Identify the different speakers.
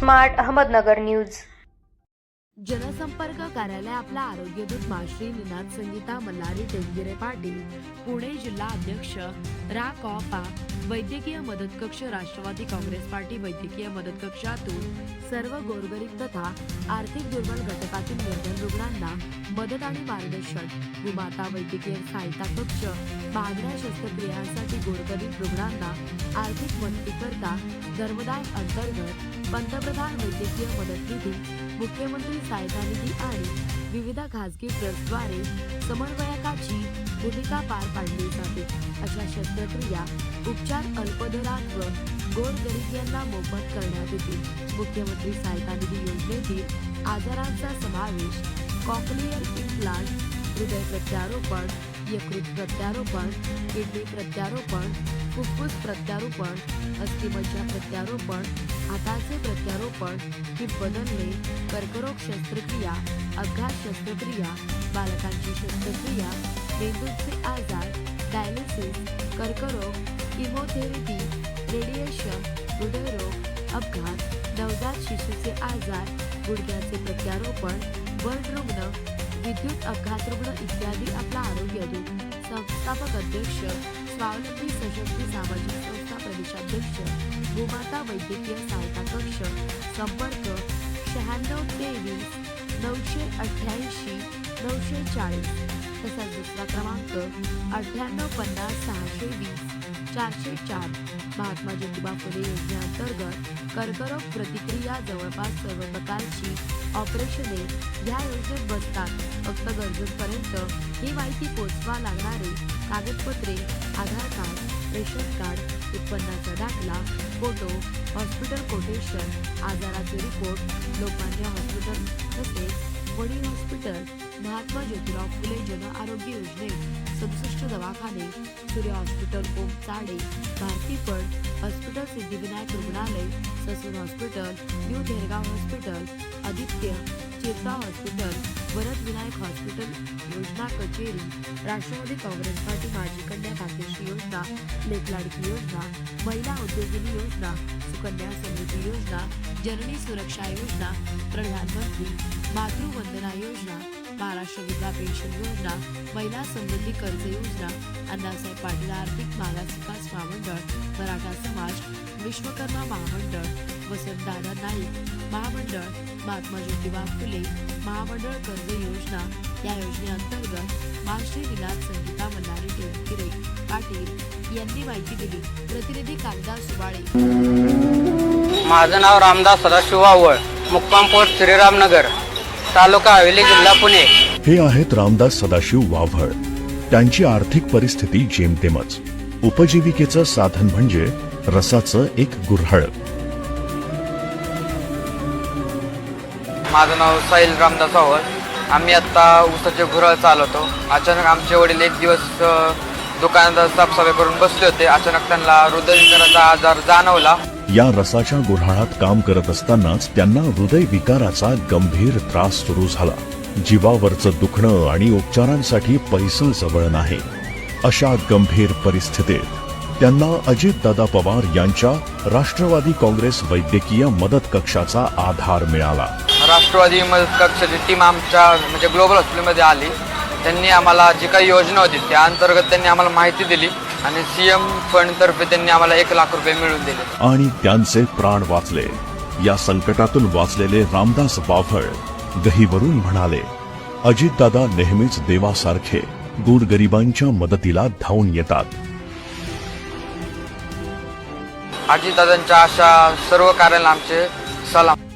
Speaker 1: Smart Ahmednagar news.
Speaker 2: जनसंपर्क कार्यालय आपला आरोग्यदूत माश्री निनाद संगीता मल्हारी टेंगिरे पाटील, पुणे जिल्हा अध्यक्ष रा कॉपा वैद्यकीय मदत कक्ष राष्ट्रवादी काँग्रेस पार्टी वैद्यकीय मदत कक्षातून सर्व गोरगरीब तथा आर्थिक दुर्बल घटकातील निर्धन रुग्णांना मदत आणि मार्गदर्शन, भूमाता वैद्यकीय सहायता कक्ष बांधण्या शस्त्रक्रियांसाठी गोरगरीब रुग्णांना आर्थिक मदतीकरता धर्मदाय अंतर्गत पंतप्रधान वैद्यकीय मदत निधी, मुख्यमंत्री सहायता निधी आणि विविध खासगी ट्रस्टद्वारे समन्वयकाची भूमिका पार पाडली जाते। अशा शस्त्रक्रिया उपचार अल्पदरात व गोरगरिबांना मोफत करण्यात येतील। मुख्यमंत्री सहायता निधी योजनेतील आजारांचा समावेश कॉक्लियर इम्प्लांट, हृदय प्रत्यारोपण, यकृत प्रत्यारोपण, किडनी प्रत्यारोपण, फुफ्फुस प्रत्यारोपण, अस्थिमज्जा प्रत्यारोपण, हाताचे प्रत्यारोपण, हिप बदलणे, कर्करोग शस्त्रक्रिया, अपघात शस्त्रक्रिया, बालकांची शस्त्रक्रिया, मेंदूचे आजार, डायलिसिस, कर्करोग, किमोथेरपी, रेडिएशन, हृदयरोग, अपघात, नवजात शिशूचे आजार, गुडघ्याचे प्रत्यारोपण, बर्ड रुग्ण, विद्युत अपघात रुग्ण इत्यादी आपला आरोग्यदूत संस्थापक अध्यक्ष, स्वावलंबी सशक्ती सामाजिक संस्था प्रदेशाध्यक्ष, भूमाता वैद्यकीय सहायता कक्ष, संपर्क 9623 988 940, तसाच दुसरा क्रमांक 9850 620 404। महात्मा ज्योतिबा फुले योजनेअंतर्गत कर्करोग प्रतिक्रिया जवळपास सर्व प्रकारची ऑपरेशने या योजनेत बसतात। फक्त गरजूंपर्यंत ही माहिती पोहोचवा लागणारे कागदपत्रे आधार कार्ड, रेशन कार्ड, उत्पन्नाचा दाखला, फोटो, हॉस्पिटल कोटेशन, आजाराचे रिपोर्ट, लोकमान्य हॉस्पिटल तसेच वडील हॉस्पिटल, महात्मा ज्योतिराव फुले जन आरोग्य योजनेत 67 दवाखाने, सूर्य हॉस्पिटल चाडे, भारती फड हॉस्पिटल, सिद्धिविनायक रुग्णालय, Sassoon hospital, new Dhergaon hospital, Aditya Chitra hospital, Varad Vinayak hospital योजना कचेरी, राष्ट्रवादी काँग्रेस पार्टी माजी कन्या भाग्यश्री योजना, लेक लाडकी योजना, महिला उद्योगिनी योजना, सुकन्या समृद्धी योजना, जननी सुरक्षा योजना, प्रधानमंत्री मातृवंदना योजना, महाराष्ट्र विधवा पेन्शन योजना, महिला समृद्धी कर्ज योजना, अण्णासाहेब पाटील आर्थिक मागास विकास महामंडळ, मराठा समाज, विश्वकर्मा महामंडळ, वसंतदादा नाईक महामंडळ, महात्मा ज्योतिबा फुले महामंडळ कर्ज योजना या योजनेअंतर्गत माश्री निनाद संगीता मल्हारी टेंगिरे पाटील यांनी माहिती दिली। प्रतिनिधी कालिदास सुबाळे।
Speaker 3: माझं नाव रामदास सदाशिव वावळ, मुक्काम पोस्ट श्रीरामनगर, तालुका हवेली, जिल्हा पुणे।
Speaker 4: हे आहेत रामदास सदाशिव वावळ। त्यांची आर्थिक परिस्थिती जेमतेमच। उपजीविकेचं साधन म्हणजे रसाचं एक गुऱ्हाळ।
Speaker 3: माझं नाव साहिल रामदास वावळ। आम्ही आता ऊसाचे गुऱ्हाळ चालवतो। अचानक आमचे वडील एक दिवस दुकानात साफसफाई करून बसले होते। अचानक त्यांना हृदयविकाराचा आजार जाणवला।
Speaker 4: या रसाच्या गुऱ्हाळात काम करत असतानाच त्यांना हृदयविकाराचा गंभीर त्रास सुरू झाला। जीवावरचं दुखणं आणि उपचारांसाठी पैसे जवळ नाही। अशा गंभीर परिस्थितीत त्यांना अजितदादा पवार यांच्या राष्ट्रवादी काँग्रेस वैद्यकीय मदत कक्षाचा आधार मिळाला।
Speaker 3: राष्ट्रवादी मदत कक्षाची टीम आमच्या म्हणजे ग्लोबल हॉस्पिटलमध्ये आली। त्यांनी आम्हाला जी काही योजना होती त्या अंतर्गत त्यांनी आम्हाला माहिती दिली आणि सीएम फंड तर्फे त्यांनी आम्हाला 1 लाख रुपये मिळवून दिले
Speaker 4: आणि त्यांचे प्राण वाचले। या संकटातून वाचलेले रामदास वावळ गहिवरून म्हणाले, अजितदादा नेहमीच देवासारखे गोरगरिबांच्या मदतीला धावून येतात।
Speaker 3: अजितदादांच्या अशा सर्व कार्याला आमचे सलाम।